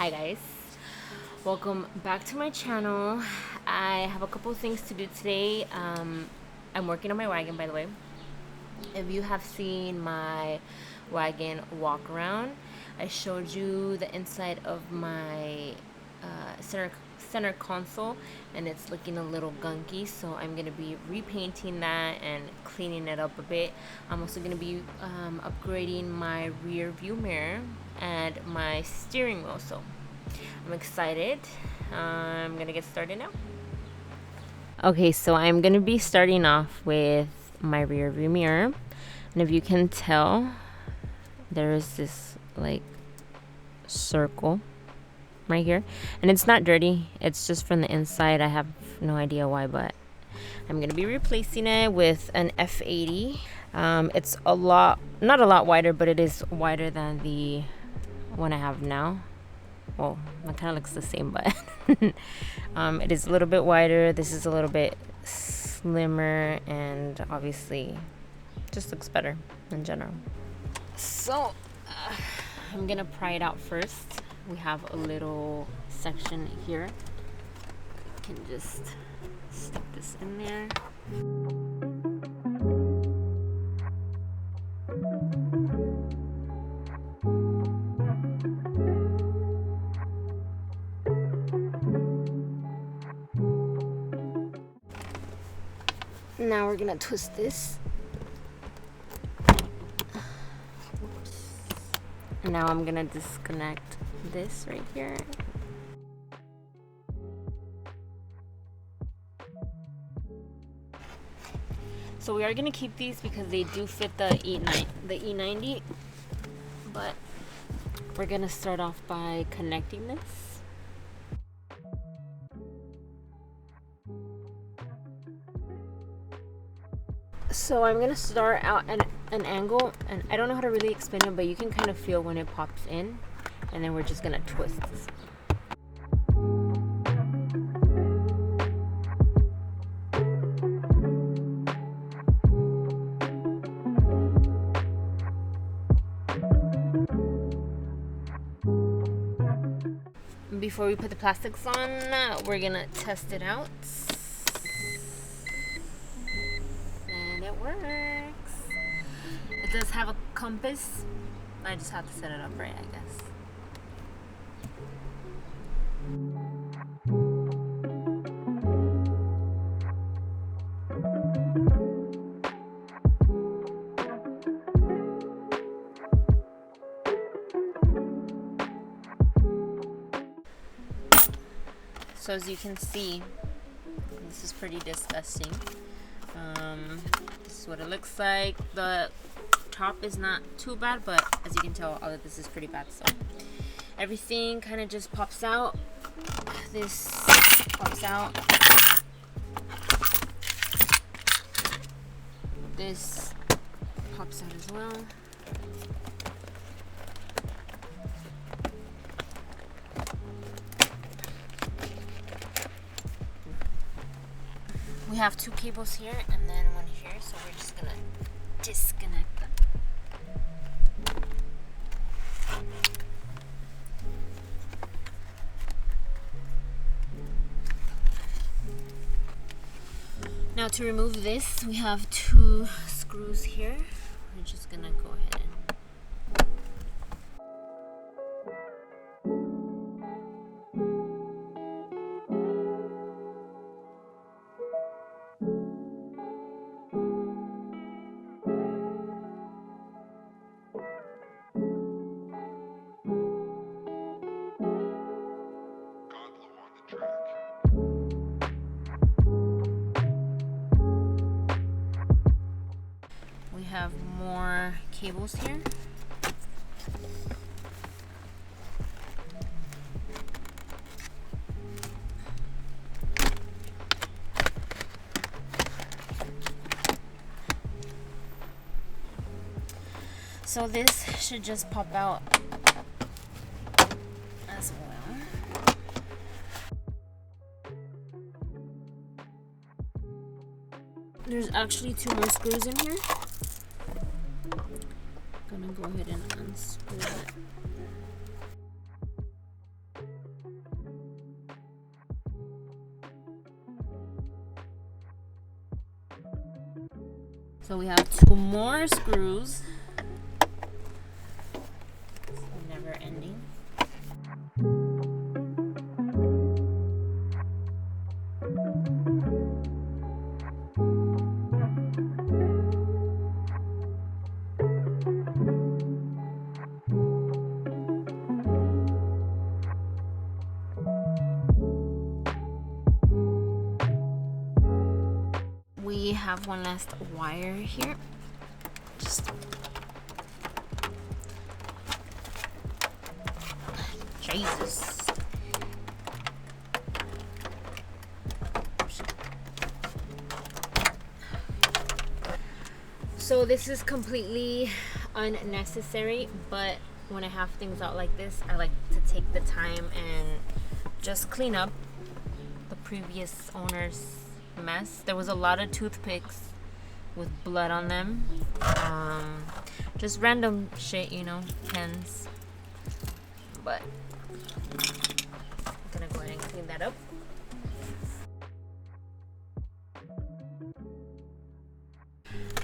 Hi guys, welcome back to my channel. I have a couple things to do today. I'm working on my wagon, by the way. If you have seen my wagon walk around, I showed you the inside of my center console, and it's looking a little gunky, so I'm gonna be repainting that and cleaning it up a bit. I'm also gonna be upgrading my rear view mirror and my steering wheel, so I'm excited. I'm gonna get started now. Okay, so I'm gonna be starting off with my rear view mirror, and if you can tell, there's this like circle right here, and it's not dirty, it's just from the inside. I have no idea why, but I'm gonna be replacing it with an F80. It's a lot, not a lot wider, but it is wider than the one I have now. Well, it kind of looks the same, but it is a little bit wider. This is a little bit slimmer, and obviously just looks better in general. So I'm gonna pry it out first. We have a little section here. You can just stick this in there. Now we're gonna twist this. And now I'm gonna disconnect this right here. So we are gonna keep these because they do fit the E90, but we're gonna start off by connecting this. So I'm gonna start out at an angle, and I don't know how to really explain it, but you can kind of feel when it pops in, and then we're just gonna twist this. Before we put the plastics on, we're gonna test it out. And it works. It does have a compass. I just have to set it up right, I guess. So as you can see, this is pretty disgusting. This is what it looks like. The top is not too bad, but as you can tell, all of this is pretty bad. So everything kind of just pops out. This pops out. This pops out as well. We have two cables here and then one here, so we're just gonna disconnect them. Now to remove this, we have two screws here. We're just gonna go ahead and have more cables here. So this should just pop out as well. There's actually two more screws in here. Gonna go ahead and unscrew it. So we have 2 more screws. It's never ending. We have one last wire here. Just Jesus. So this is completely unnecessary, but when I have things out like this, I like to take the time and just clean up the previous owner's mess. There was a lot of toothpicks with blood on them. Just random shit, you know, pens. But I'm gonna go ahead and clean that up.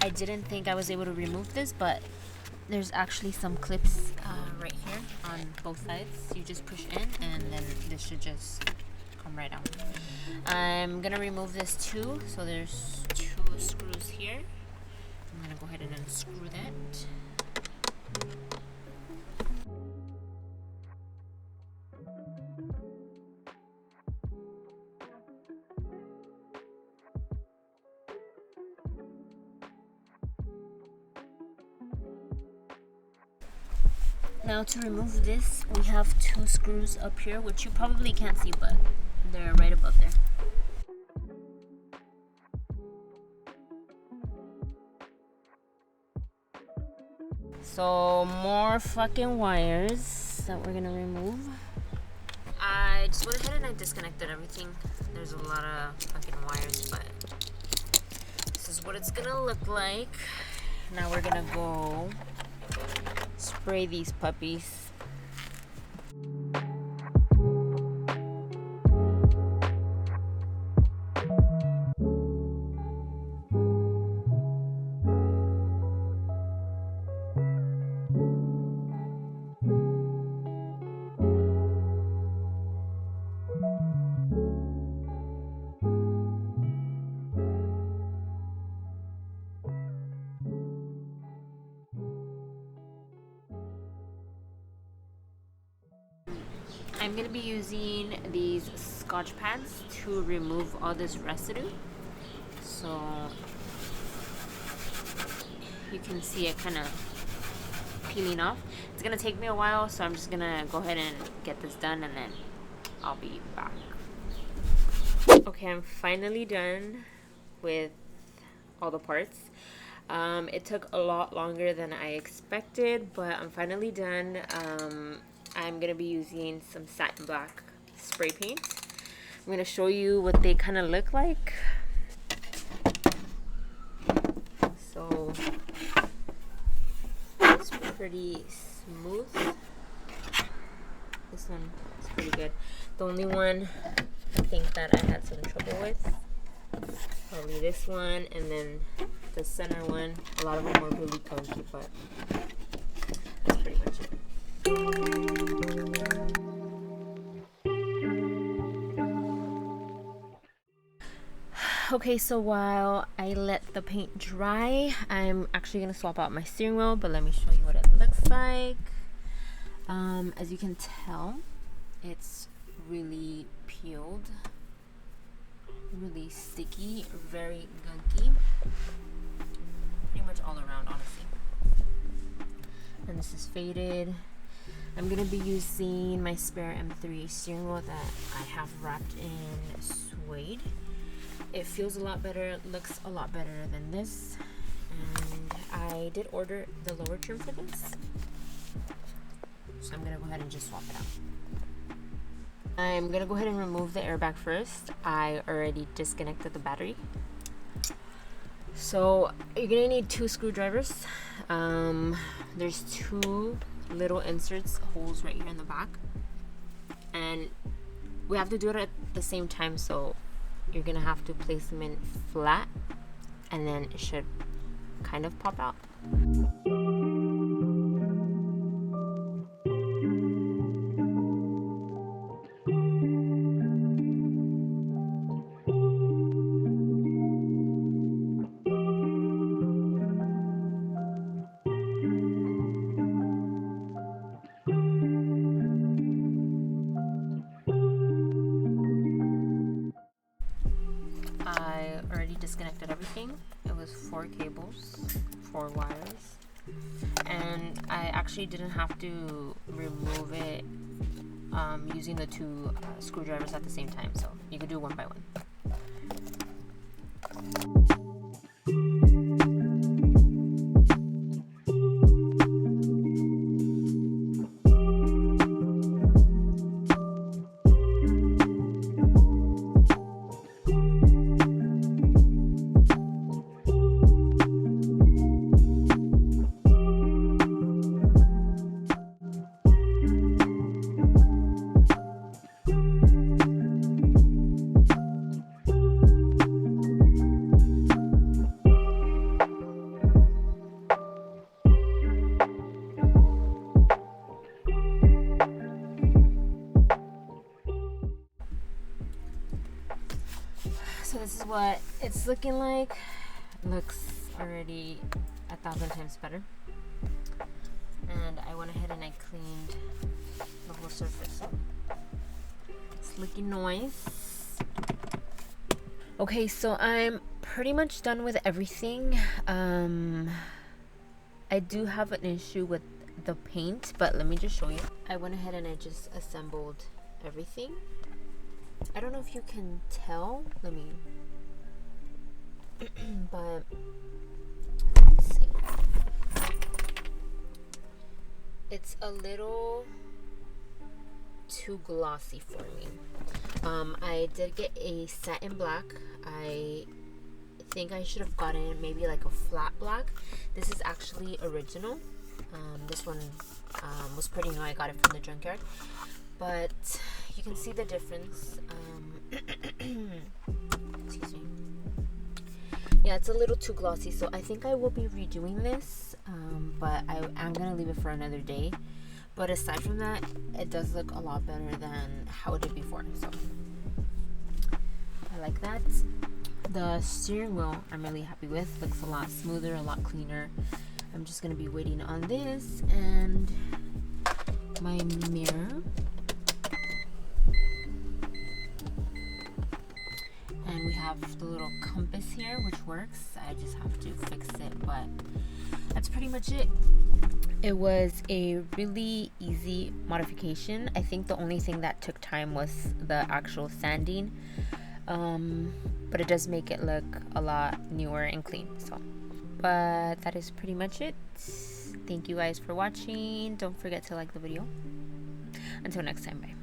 I didn't think I was able to remove this, but there's actually some clips right here on both sides. You just push in and then this should just come right out. I'm gonna remove this too. So there's 2 screws here. I'm gonna go ahead and unscrew that. Now to remove this, we have 2 screws up here, which you probably can't see, but they're right above there. So more fucking wires that we're gonna remove. I just went ahead and I disconnected everything. There's a lot of fucking wires, but this is what it's gonna look like. Now we're gonna go spray these puppies. I'm going to be using these Scotch pads to remove all this residue. So you can see it kind of peeling off. It's going to take me a while, so I'm just going to go ahead and get this done and then I'll be back. Okay, I'm finally done with all the parts. It took a lot longer than I expected, but I'm finally done. I'm going to be using some satin black spray paint. I'm going to show you what they kind of look like. So it's pretty smooth. This one is pretty good. The only one I think that I had some trouble with, probably this one, and then the center one. A lot of them were really funky, but that's pretty much it. Okay, so while I let the paint dry, I'm actually going to swap out my steering wheel, but let me show you what it looks like. As you can tell, it's really peeled, really sticky, very gunky, pretty much all around, honestly. And this is faded. I'm going to be using my spare M3 steering wheel that I have wrapped in suede. It feels a lot better, looks a lot better than this, and I did order the lower trim for this, so I'm gonna go ahead and just swap it out. I'm gonna go ahead and remove the airbag first. I already disconnected the battery. So you're gonna need 2 screwdrivers. There's 2 little inserts, holes right here in the back, and we have to do it at the same time, so you're gonna have to place them in flat, and then it should kind of pop out. I already disconnected everything. It was 4 cables, 4 wires, and I actually didn't have to remove it using the 2 screwdrivers at the same time, so you could do one by one. So this is what it's looking like. Looks already 1,000 times better. And I went ahead and I cleaned the whole surface. It's looking nice. Okay, so I'm pretty much done with everything. I do have an issue with the paint, but let me just show you. I went ahead and I just assembled everything. I don't know if you can tell. Let me. But let's see. It's a little too glossy for me. I did get a satin black. I think I should have gotten maybe like a flat black. This is actually original. This one was pretty new. I got it from the junkyard, but you can see the difference. Excuse me. Yeah, it's a little too glossy, so I think I will be redoing this, but I'm gonna leave it for another day. But aside from that, it does look a lot better than how it did before, so I like that. The steering wheel I'm really happy with. Looks a lot smoother, a lot cleaner. I'm just gonna be waiting on this and my mirror. And we have the little compass here, which works. I just have to fix it, but that's pretty much it. It was a really easy modification. I think the only thing that took time was the actual sanding, but it does make it look a lot newer and clean. So, but that is pretty much it. Thank you guys for watching. Don't forget to like the video. Until next time, bye.